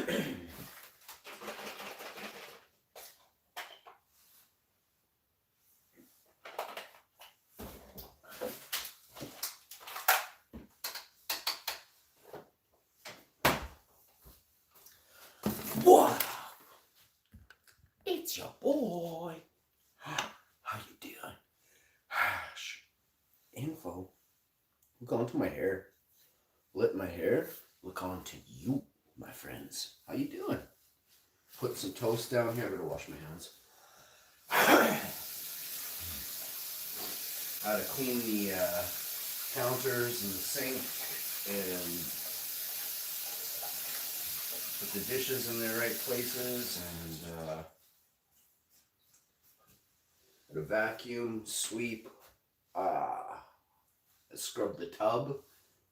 What up? It's your boy. How you doing? Hash. Info. Look onto my hair. Let my hair look onto you, my friends. How you doing? Put some toast down here. I'm gonna wash my hands. How to clean the counters and the sink and put the dishes in their right places and to vacuum, sweep, scrub the tub.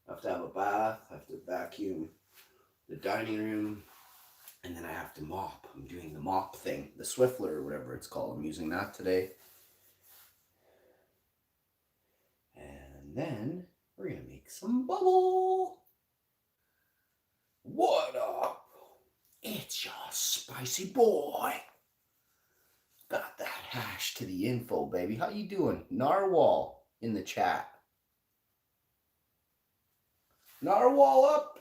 I have to have a bath. I have to vacuum the dining room, and then I have to mop. I'm doing the mop thing, the Swiffler or whatever it's called. I'm using that today. And then we're gonna make some bubble. What up? It's your spicy boy. Got that hash to the info, baby. How you doing? Narwhal in the chat. Narwhal up.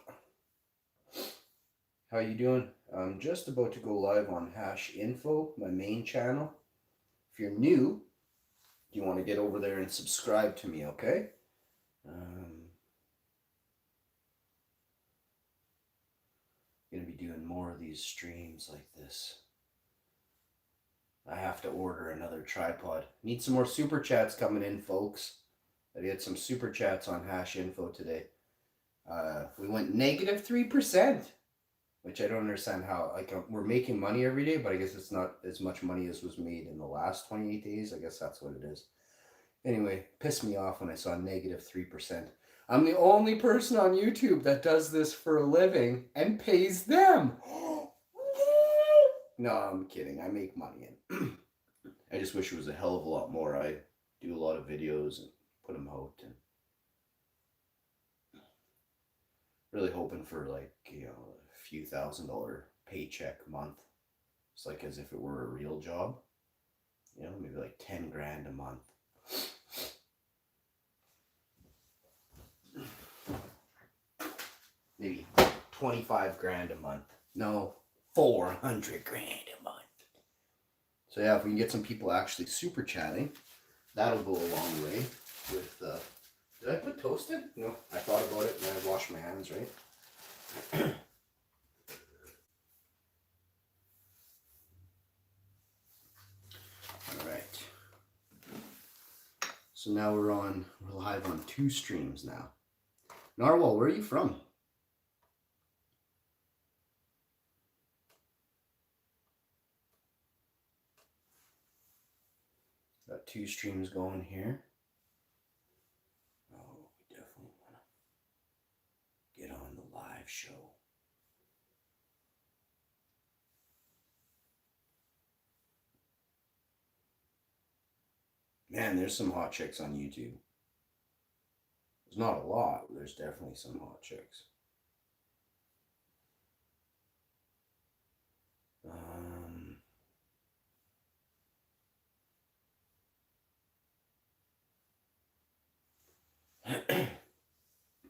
How you doing? I'm just about to go live on Hash Info, my main channel. If you're new, you want to get over there and subscribe to me, okay? Gonna be doing more of these streams like this. I have to order another tripod. Need some more super chats coming in, folks. I did some super chats on Hash Info today. We went negative 3%, which I don't understand how. Like, we're making money every day, but I guess it's not as much money as was made in the last 28 days. I guess that's what it is. Anyway, pissed me off when I saw negative 3%. I'm the only person on YouTube that does this for a living and pays them. No, I'm kidding. I make money. And I just wish it was a hell of a lot more. I do a lot of videos and put them out. And really hoping for, like, you know, a few $1,000 paycheck a month. It's like as if it were a real job. You know, maybe like 10 grand a month. Maybe 25 grand a month. No, 400 grand a month. So yeah, if we can get some people actually super chatting, that'll go a long way with, did I put toast in? No, I thought about it and I washed my hands, right? All right. So now we're live on 2 streams now. Narwhal, where are you from? Got 2 streams going here. Oh, we definitely want to get on the live show. Man, there's some hot chicks on YouTube. There's not a lot, but there's definitely some hot chicks.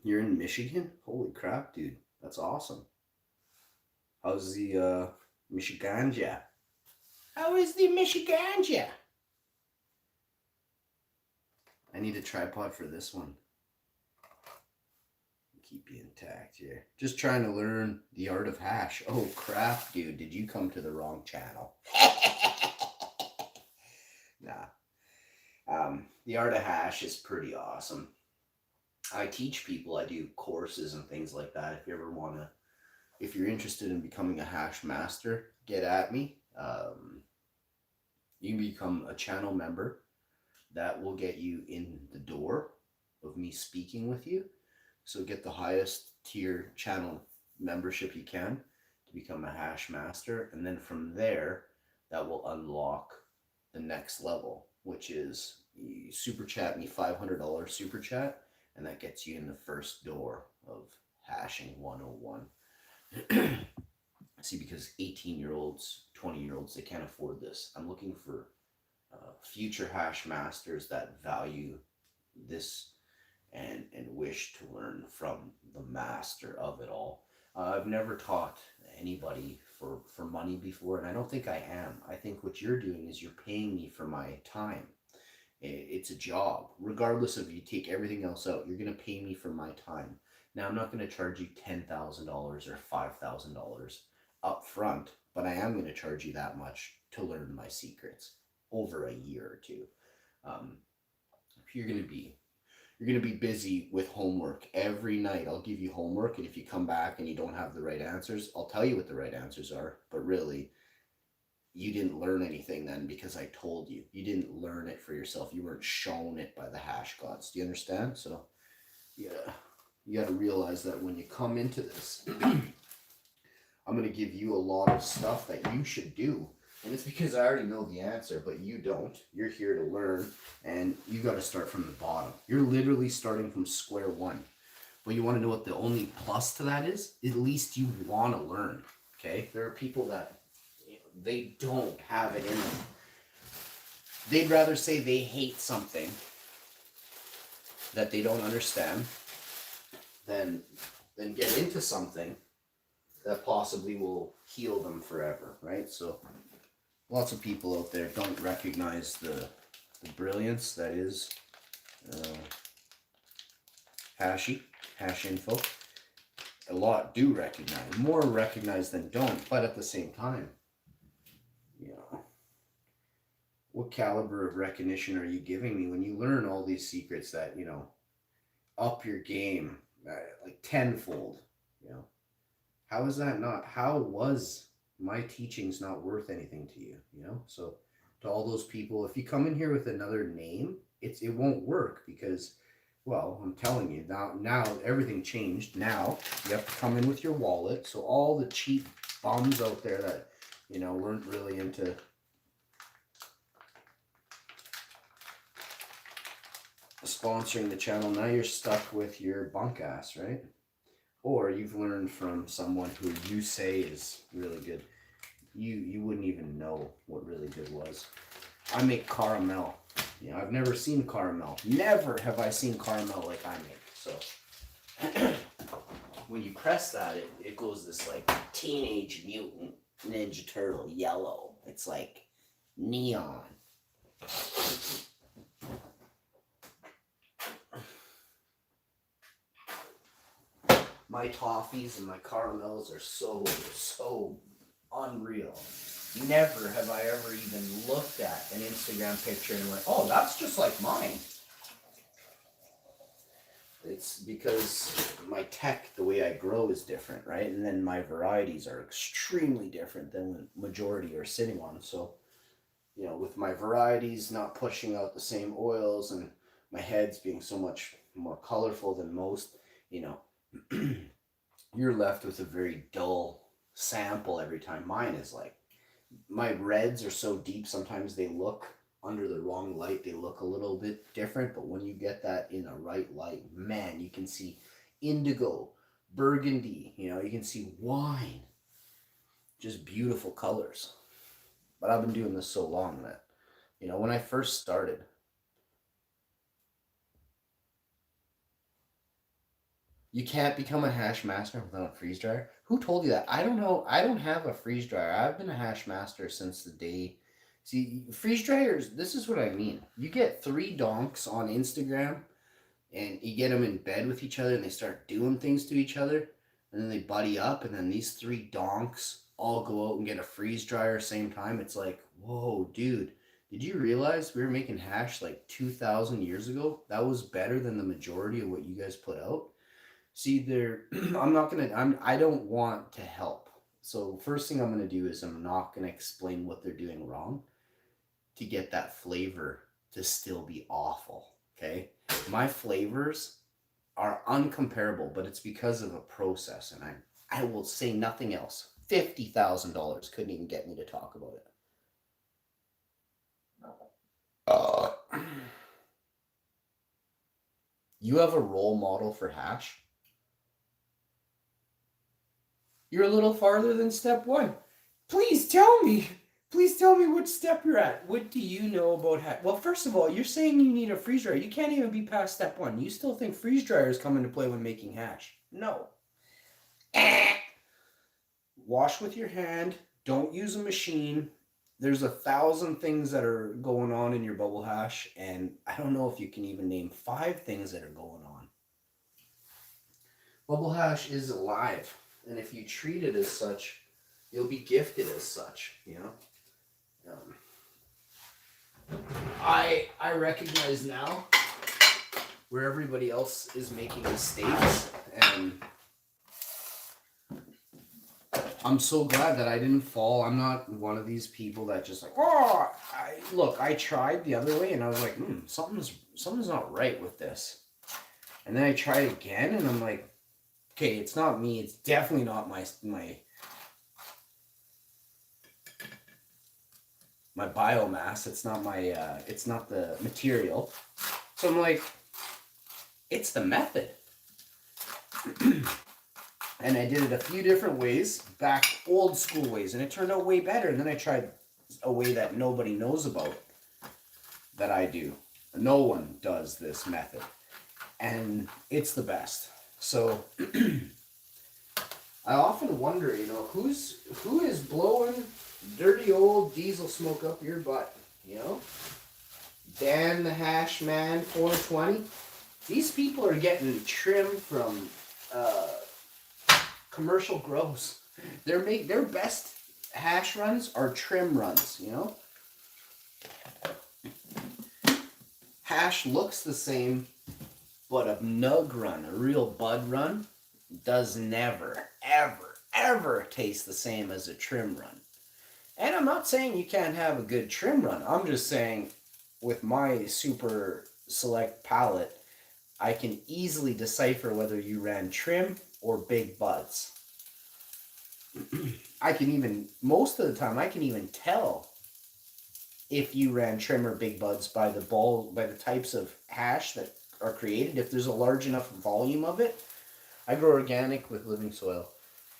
You're in Michigan? Holy crap, dude. That's awesome. How's the Michiganja? How is the Michiganja? I need a tripod for this one. Keep you intact here. Just trying to learn the art of hash. Oh crap, dude. Did you come to the wrong channel? Nah. The art of hash is pretty awesome. I teach people. I do courses and things like that. If you ever want to, if you're interested in becoming a hash master, get at me. You can become a channel member. That will get you in the door of me speaking with you. So get the highest tier channel membership you can to become a hash master. And then from there, that will unlock the next level, which is you super chat me $500 super chat. And that gets you in the first door of hashing 101. See, because 18-year-olds, 20-year-olds, they can't afford this. I'm looking for future hash masters that value this and wish to learn from the master of it all. I've never taught anybody for money before, and I don't think I am. I think what you're doing is you're paying me for my time. It's a job. Regardless of you take everything else out, you're going to pay me for my time. Now, I'm not going to charge you $10,000 or $5,000 up front, but I am going to charge you that much to learn my secrets over a year or two. Um, you're going to be you're going to be busy with homework every night. I'll give you homework, and if you come back and you don't have the right answers, I'll tell you what the right answers are. But really, you didn't learn anything then because I told you. You didn't learn it for yourself. You weren't shown it by the hash gods. Do you understand? So, yeah, you got to realize that when you come into this, I'm going to give you a lot of stuff that you should do. And it's because I already know the answer, but you don't. You're here to learn, and you got to start from the bottom. You're literally starting from square one. But you want to know what the only plus to that is? At least you want to learn. Okay? There are people that they don't have it in them. They'd rather say they hate something that they don't understand than get into something that possibly will heal them forever, right? So lots of people out there don't recognize the brilliance that is hash info. A lot do recognize, more recognize than don't, but at the same time, you know, what caliber of recognition are you giving me when you learn all these secrets that, up your game like tenfold, you know? How is that not? How was my teachings not worth anything to you? So to all those people, if you come in here with another name, it won't work because, well, I'm telling you now everything changed. Now you have to come in with your wallet. So all the cheap bums out there that weren't really into sponsoring the channel, now you're stuck with your bunk ass, right? Or you've learned from someone who you say is really good. You wouldn't even know what really good was. I make caramel. I've never seen caramel. Never have I seen caramel like I make. So when you press that, it goes this like Teenage Mutant Ninja Turtle yellow. It's like neon. My toffees and my caramels are so unreal. Never have I ever even looked at an Instagram picture and went, oh, that's just like mine. It's because my tech, the way I grow is different, right? And then my varieties are extremely different than the majority are sitting on. So, with my varieties not pushing out the same oils and my heads being so much more colorful than most, you're left with a very dull sample every time. Mine is like, my reds are so deep, sometimes they look under the wrong light, they look a little bit different, but when you get that in a right light, man, you can see indigo, burgundy, you can see wine, just beautiful colors. But I've been doing this so long that, when I first started, you can't become a hash master without a freeze dryer. Who told you that? I don't know. I don't have a freeze dryer. I've been a hash master since the day. See, freeze dryers, this is what I mean. You get 3 donks on Instagram and you get them in bed with each other and they start doing things to each other and then they buddy up and then these 3 donks all go out and get a freeze dryer same time. It's like, whoa, dude. Did you realize we were making hash like 2,000 years ago? That was better than the majority of what you guys put out. See, I don't want to help. So first thing I'm gonna do is I'm not gonna explain what they're doing wrong to get that flavor to still be awful. Okay? My flavors are uncomparable, but it's because of a process, and I will say nothing else. $50,000 couldn't even get me to talk about it. You have a role model for hash? You're a little farther than step one. Please tell me. Please tell me what step you're at. What do you know about hash? Well, first of all, you're saying you need a freeze dryer. You can't even be past step one. You still think freeze dryers come into play when making hash? No. Wash with your hand. Don't use a machine. There's 1,000 things that are going on in your bubble hash, and I don't know if you can even name 5 things that are going on. Bubble hash is alive, and if you treat it as such, you'll be gifted as such, you know? I recognize now where everybody else is making mistakes, and I'm so glad that I didn't fall. I'm not one of these people that just like, oh, I tried the other way, and I was like, something's not right with this. And then I tried again, and I'm like, okay, it's not me. It's definitely not my biomass. It's not it's not the material. So I'm like, it's the method. And I did it a few different ways, back old school ways, and it turned out way better. And then I tried a way that nobody knows about that I do. No one does this method. And it's the best. So I often wonder, who is blowing dirty old diesel smoke up your butt, Dan the Hash Man 420. These people are getting trim from commercial grows. Their best hash runs are trim runs, Hash looks the same, but a nug run, a real bud run, does never, ever, ever taste the same as a trim run. And I'm not saying you can't have a good trim run. I'm just saying with my super select palate, I can easily decipher whether you ran trim or big buds. Most of the time, I can even tell if you ran trim or big buds by the types of hash that are created. If there's a large enough volume of it, I grow organic with living soil.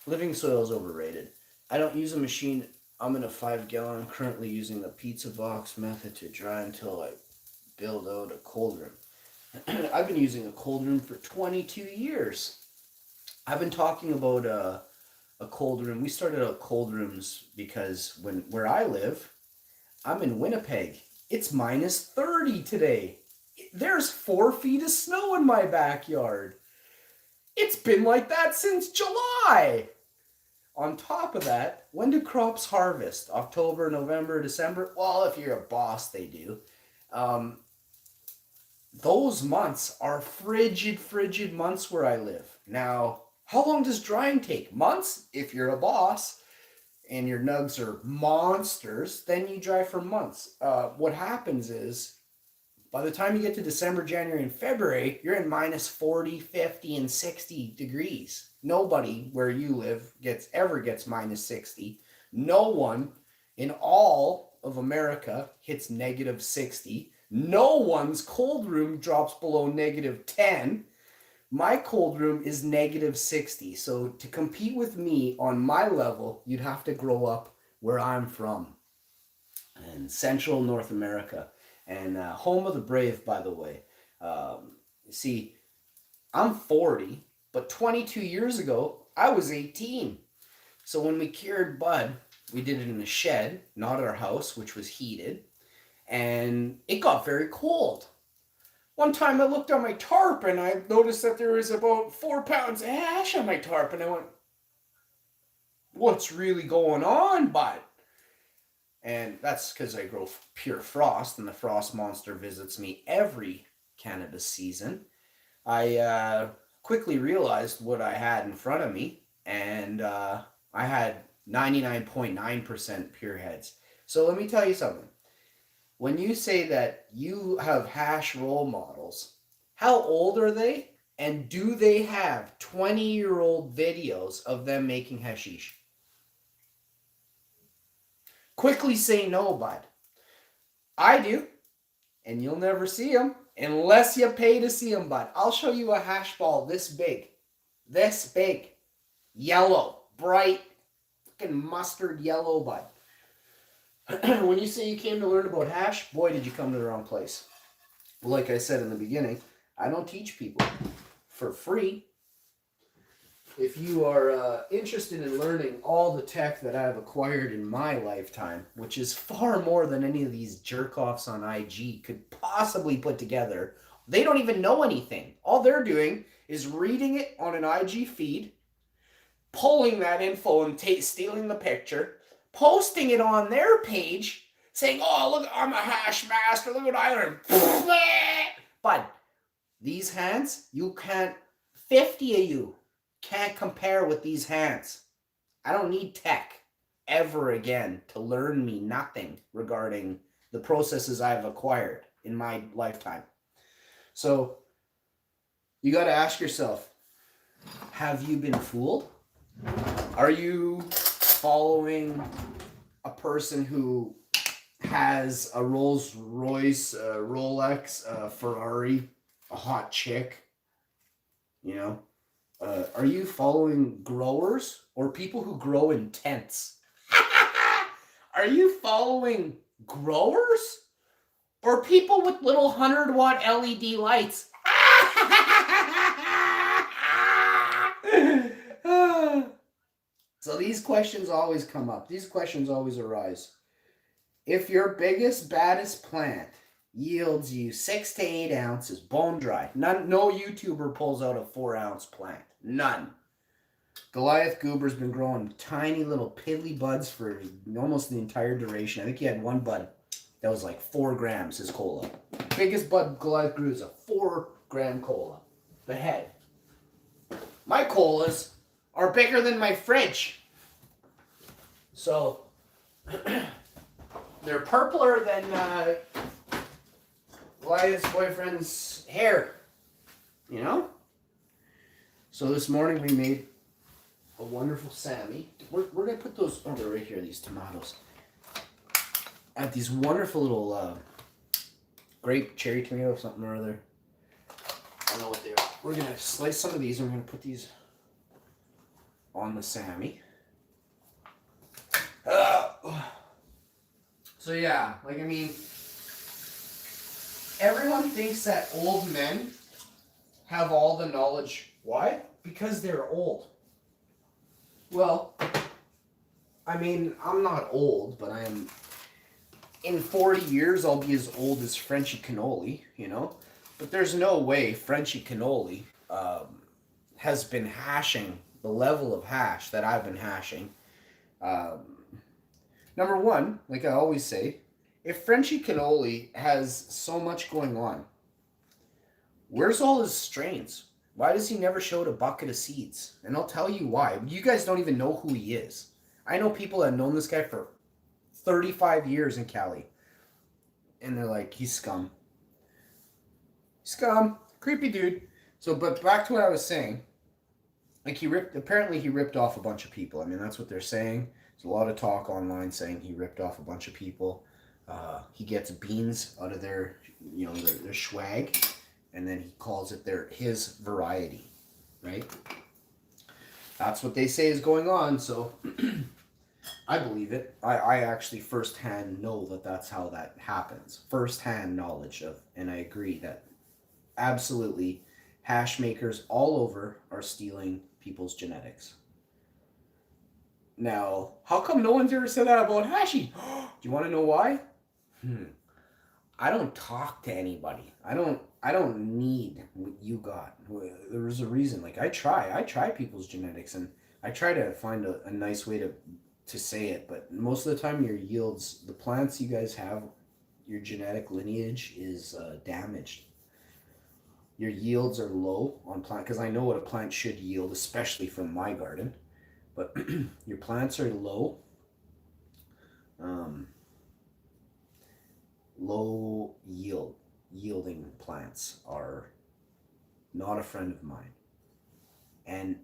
Living soil is overrated. I don't use a machine. I'm in a 5-gallon. I'm currently using the pizza box method to dry until I build out a cold room. I've been using a cold room for 22 years. I've been talking about a cold room. We started out cold rooms because where I live, I'm in Winnipeg. It's minus 30 today. There's 4 feet of snow in my backyard. It's been like that since July. On top of that, when do crops harvest? October, November, December? Well, if you're a boss, they do. Those months are frigid months where I live. Now, how long does drying take? Months? If you're a boss and your nugs are monsters, then you dry for months. What happens is, by the time you get to December, January, and February, you're in minus 40, 50, and 60 degrees. Nobody where you live ever gets minus 60. No one in all of America hits negative 60. No one's cold room drops below negative 10. My cold room is negative 60. So to compete with me on my level, you'd have to grow up where I'm from, in Central North America. And home of the brave, by the way. See, I'm 40, but 22 years ago, I was 18. So when we cured bud, we did it in a shed, not at our house, which was heated. And it got very cold. One time I looked on my tarp and I noticed that there was about 4 pounds of hash on my tarp. And I went, what's really going on, bud? And that's because I grow pure frost, and the frost monster visits me every cannabis season. I quickly realized what I had in front of me, and I had 99.9% pure heads. So let me tell you something. When you say that you have hash role models, how old are they? And do they have 20-year-old videos of them making hashish? Quickly say no, bud. I do, and you'll never see them unless you pay to see them, bud. I'll show you a hash ball this big, yellow, bright fucking mustard yellow, bud. When you say you came to learn about hash, boy, did you come to the wrong place. Like I said in the beginning, I don't teach people for free. If you are interested in learning all the tech that I've acquired in my lifetime, which is far more than any of these jerk-offs on IG could possibly put together, they don't even know anything. All they're doing is reading it on an IG feed, pulling that info and stealing the picture, posting it on their page, saying, oh, look, I'm a hash master, look what I learned. But these hands, you can't, 50 of you can't compare with these hands. I don't need tech ever again to learn me nothing regarding the processes I've acquired in my lifetime. So you got to ask yourself, have you been fooled? Are you following a person who has a Rolls Royce, a Rolex, a Ferrari, a hot chick? You know? Are you following growers or people who grow in tents? Are you following growers or people with little 100-watt LED lights? So these questions always come up. These questions always arise. If your biggest, baddest plant yields you 6 to 8 ounces bone dry, no YouTuber pulls out a 4-ounce plant. None. Goliath Goober's been growing tiny little piddly buds for almost the entire duration. I think he had one bud that was like 4 grams, his cola. Biggest bud Goliath grew is a 4-gram cola. The head. My colas are bigger than my fridge. So, they're purpler than Goliath's boyfriend's hair. You know? So this morning we made a wonderful Sammy. We're going to put those, oh, they're right here, these tomatoes. I have these wonderful little grape cherry tomato something or other. I don't know what they are. We're going to slice some of these and we're going to put these on the Sammy. So yeah, like I mean, everyone thinks that old men have all the knowledge. Why? Because they're old. Well, I mean, I'm not old, but I am. In 40 years, I'll be as old as Frenchy Cannoli, you know? But there's no way Frenchy Cannoli has been hashing the level of hash that I've been hashing. Number one, like I always say, if Frenchy Cannoli has so much going on, where's all his strains? Why does he never show a bucket of seeds? And I'll tell you why. You guys don't even know who he is. I know people that have known this guy for 35 years in Cali. And they're like, he's scum. Scum. Creepy dude. So, but back to what I was saying. Like apparently he ripped off a bunch of people. I mean, that's what they're saying. There's a lot of talk online saying he ripped off a bunch of people. He gets beans out of their, you know, their swag. And then he calls it his variety, right? That's what they say is going on, so I believe it. I actually firsthand know that that's how that happens. Firsthand knowledge of, and I agree that absolutely hash makers all over are stealing people's genetics. Now, how come no one's ever said that about Hashi? Do you want to know why? I don't talk to anybody. I don't need what you got. There's a reason. Like I try people's genetics and I try to find a nice way to say it, but most of the time your yields, the plants you guys have, your genetic lineage is damaged. Your yields are low on plant, because I know what a plant should yield, especially from my garden, but your plants are low. Low yielding plants are not a friend of mine. And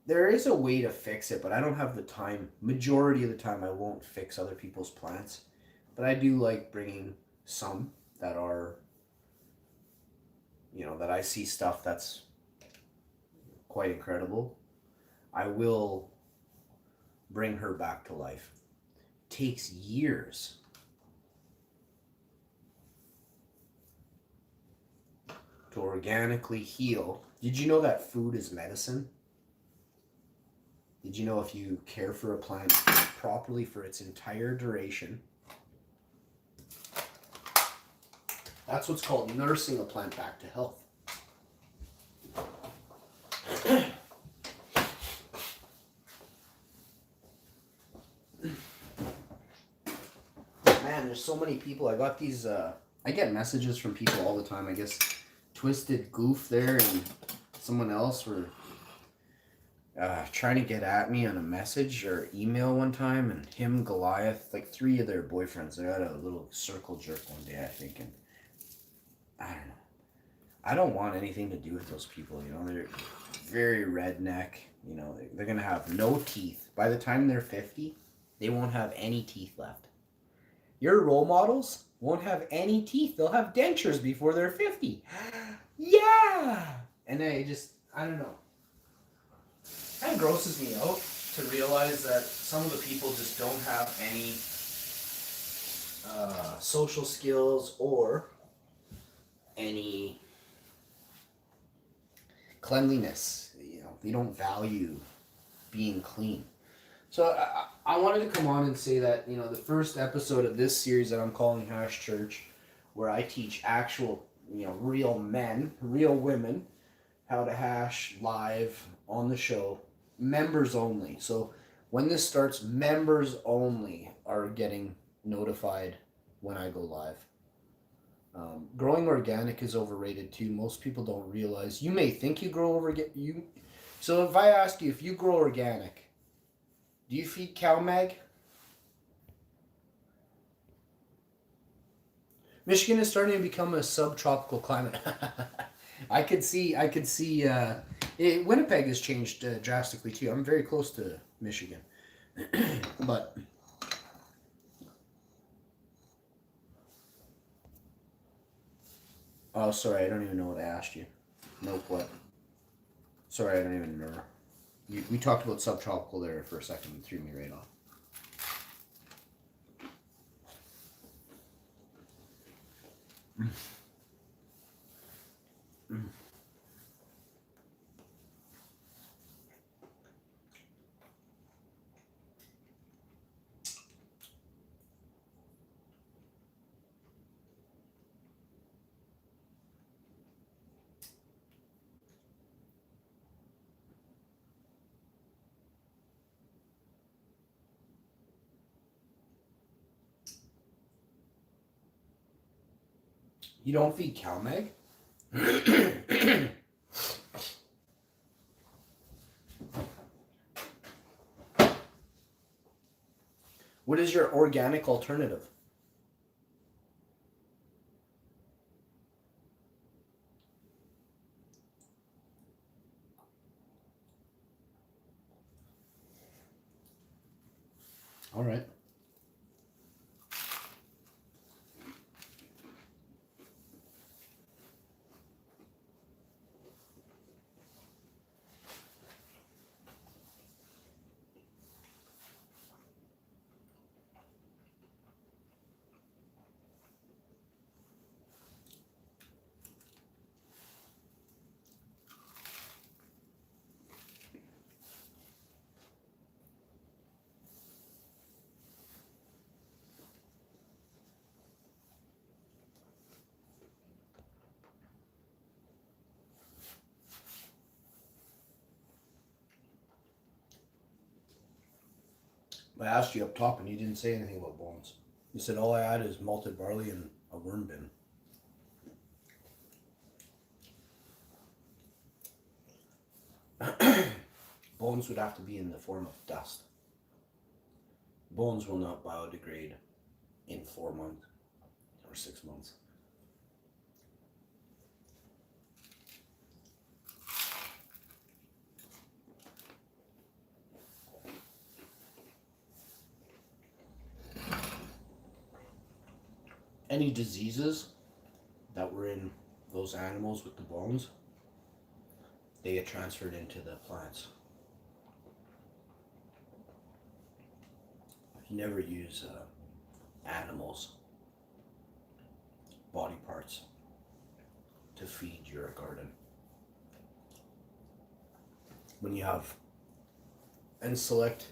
there is a way to fix it, but I don't have the time. Majority of the time I won't fix other people's plants. But I do like bringing some that are, you know, that I see stuff that's quite incredible. I will bring her back to life. Takes years. To organically heal. Did you know that food is medicine? Did you know if you care for a plant properly for its entire duration, that's what's called nursing a plant back to health. Man, there's so many people. I got these, I get messages from people all the time. I guess Twisted Goof there and someone else were trying to get at me on a message or email one time, and him, Goliath, like 3 of their boyfriends, they had a little circle jerk one day, I think, and I don't know. I don't want anything to do with those people, you know. They're very redneck, you know. They're going to have no teeth. By the time they're 50, they won't have any teeth left. Your role models won't have any teeth. They'll have dentures before they're 50. Yeah! And I don't know. It kind of grosses me out to realize that some of the people just don't have any social skills or any cleanliness. You know, they don't value being clean. So I wanted to come on and say that, you know, the first episode of this series that I'm calling Hash Church, where I teach actual, you know, real men, real women, how to hash live on the show, members only. So when this starts, members only are getting notified when I go live. Growing organic is overrated too. Most people don't realize. You may think you grow organic. So if I ask you if you grow organic, do you feed CalMag? Michigan is starting to become a subtropical climate. I could see. Winnipeg has changed drastically too. I'm very close to Michigan, but oh, sorry, I don't even know what I asked you. Nope, what? Sorry, I don't even remember. We talked about subtropical there for a second and threw me right off. You don't feed CalMag? What is your organic alternative? All right. I asked you up top and you didn't say anything about bones. You said all I add is malted barley and a worm bin. Bones would have to be in the form of dust. Bones will not biodegrade in 4 months or 6 months. Any diseases that were in those animals with the bones, they get transferred into the plants. Never use animals' body parts to feed your garden. When you have and select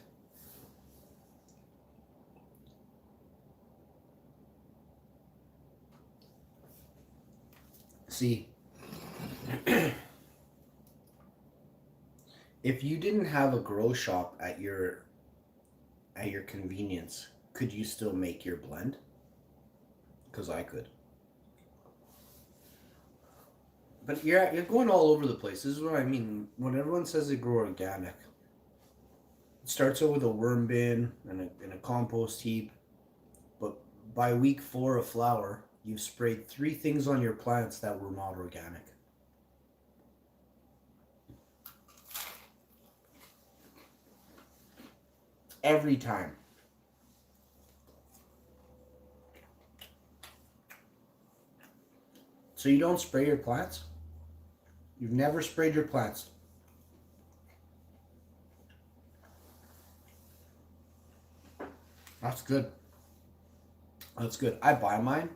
see if you didn't have a grow shop at your convenience, could you still make your blend? Because I could. But you're going all over the place. This is what I mean. When everyone says they grow organic, it starts out with a worm bin and a compost heap. But by week 4 of flower, you've sprayed 3 things on your plants that were not organic. Every time. So you don't spray your plants? You've never sprayed your plants? That's good. That's good. I buy mine.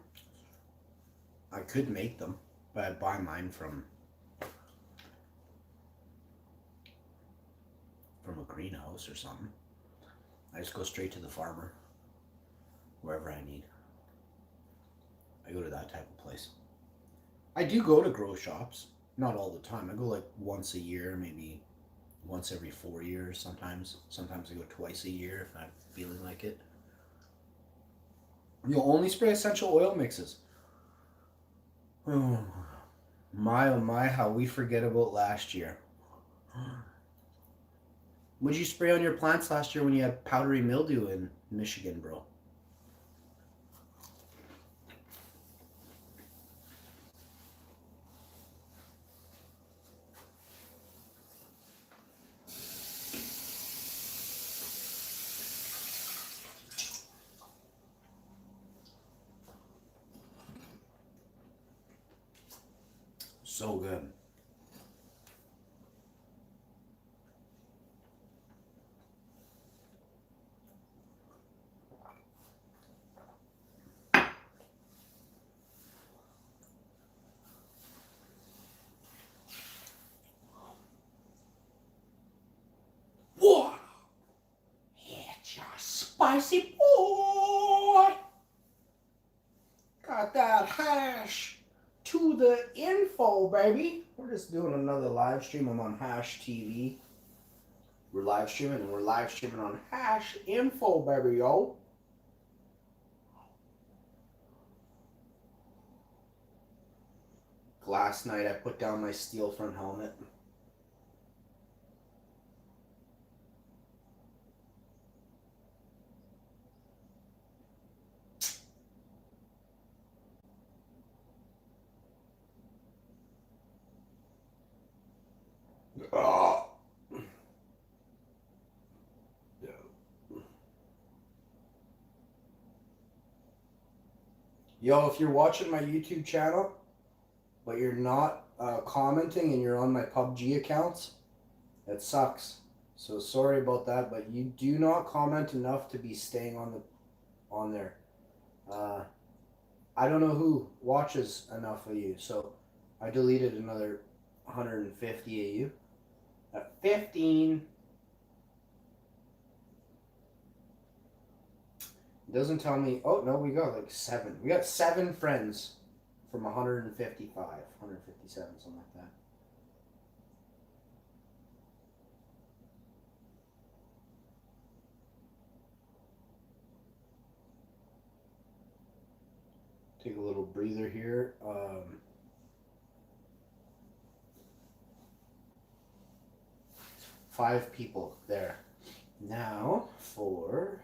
I could make them, but I buy mine from a greenhouse or something. I just go straight to the farmer, wherever I need. I go to that type of place. I do go to grow shops, not all the time. I go like once a year, maybe once every 4 years sometimes. Sometimes I go twice a year if I'm feeling like it. You'll only spray essential oil mixes. Oh my, how we forget about last year. What'd you spray on your plants last year when you had powdery mildew in Michigan, bro? So good. What? It's your spicy boy. Got that hash to the info, baby. We're just doing another live stream. I'm on Hash TV. We're live streaming, and we're live streaming on Hash Info, baby, yo. Last night I put down my steel front helmet. Oh. Yo, if you're watching my YouTube channel, but you're not commenting and you're on my PUBG accounts, it sucks. So sorry about that, but you do not comment enough to be staying on there. I don't know who watches enough of you, so I deleted another 150 of you. 15. It doesn't tell me. Oh no, we got like 7. We got 7 friends from 155, 157, something like that. Take a little breather here. 5 people there. Now for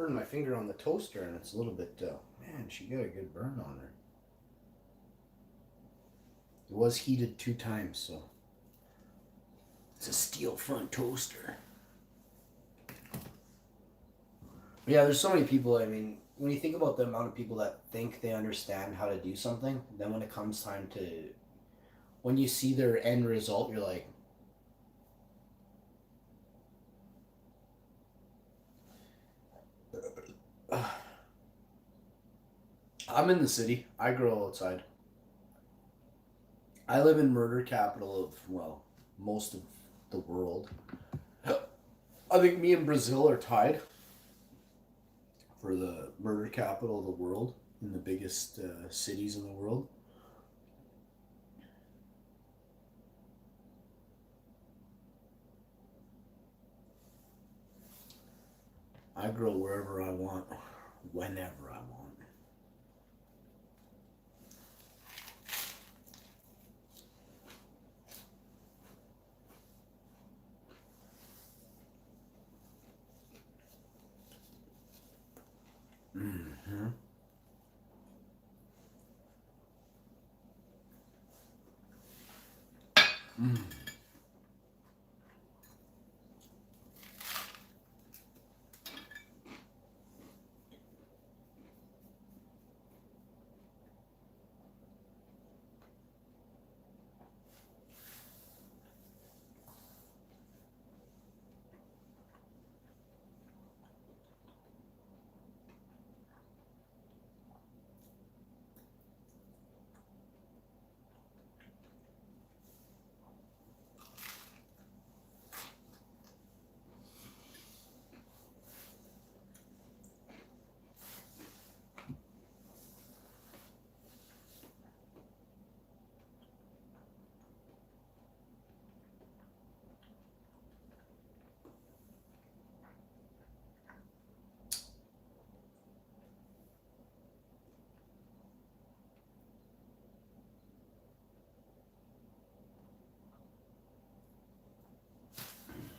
burned my finger on the toaster, and it's a little bit. Man, she got a good burn on her. It was heated 2 times, so it's a steel front toaster. Yeah, there's so many people. I mean, when you think about the amount of people that think they understand how to do something, then when it comes time to, when you see their end result, you're like, I'm in the city. I grow outside. I live in murder capital of, well, most of the world. I think me and Brazil are tied for the murder capital of the world in the biggest cities in the world. I grow wherever I want, whenever I want. Mm-hmm. Mm.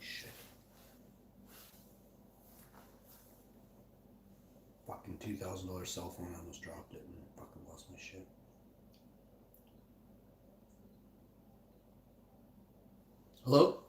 Shit. Fucking $2,000 cell phone. I almost dropped it and fucking lost my shit. Hello?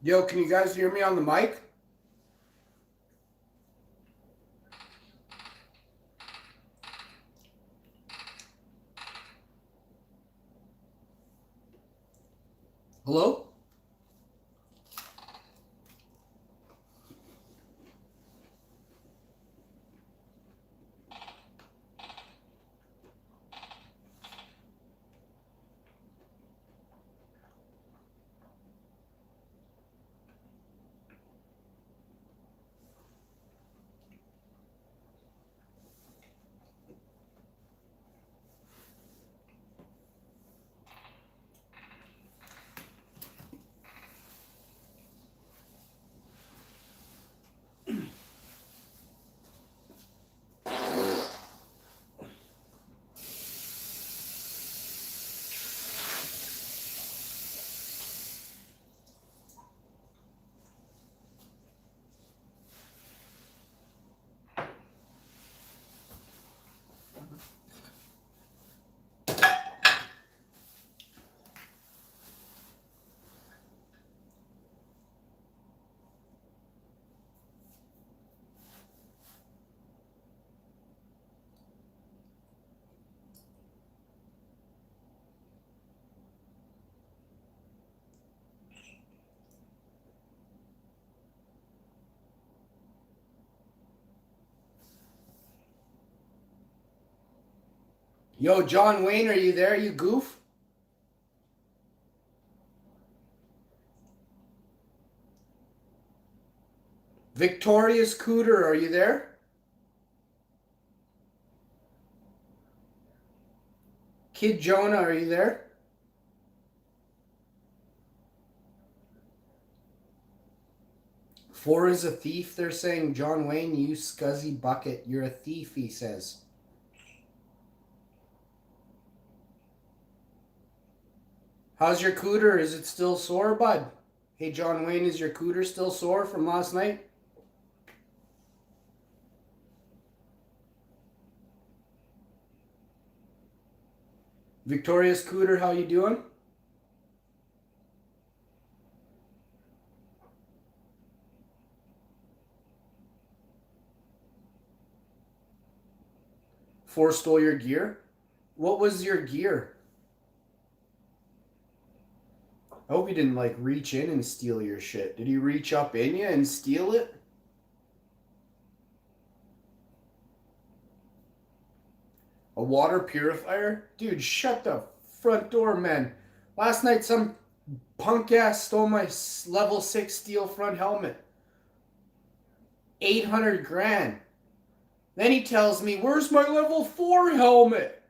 Yo, can you guys hear me on the mic? Hello? Yo, John Wayne, are you there, you goof? Victorious Cooter, are you there? Kid Jonah, are you there? Four is a thief, they're saying. John Wayne, you scuzzy bucket. You're a thief, he says. How's your cooter? Is it still sore, bud? Hey, John Wayne, is your cooter still sore from last night? Victoria's cooter, how you doing? Four stole your gear? What was your gear? I hope he didn't like reach in and steal your shit. Did he reach up in you and steal it? A water purifier? Dude, shut the front door, man. Last night some punk ass stole my level 6 steel front helmet. 800 grand. Then he tells me, where's my level 4 helmet?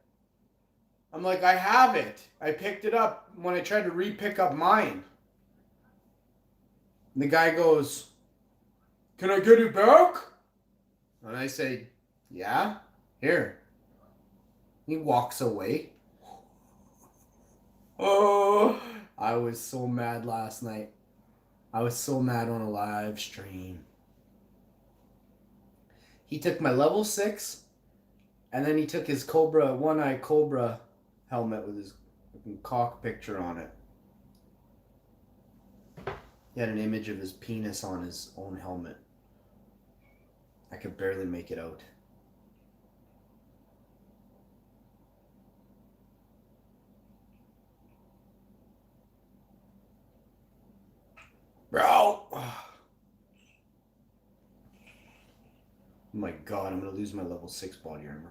I'm like, I have it. I picked it up when I tried to re-pick up mine. And the guy goes, can I get it back? And I say, yeah, here. He walks away. Oh, I was so mad last night. I was so mad on a live stream. He took my level 6, and then he took his Cobra, one-eye Cobra helmet with his cock picture on it. He had an image of his penis on his own helmet. I could barely make it out. Bro! Oh my god, I'm gonna lose my level 6 body armor.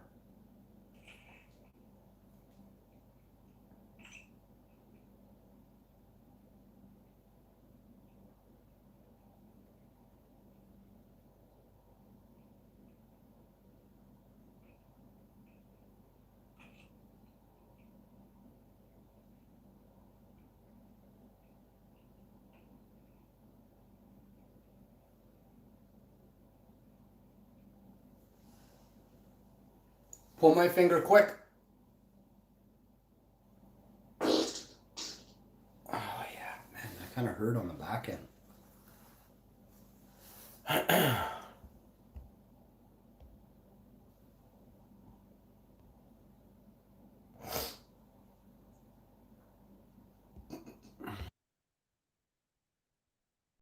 Pull my finger quick. Oh yeah, man, that kind of hurt on the back end.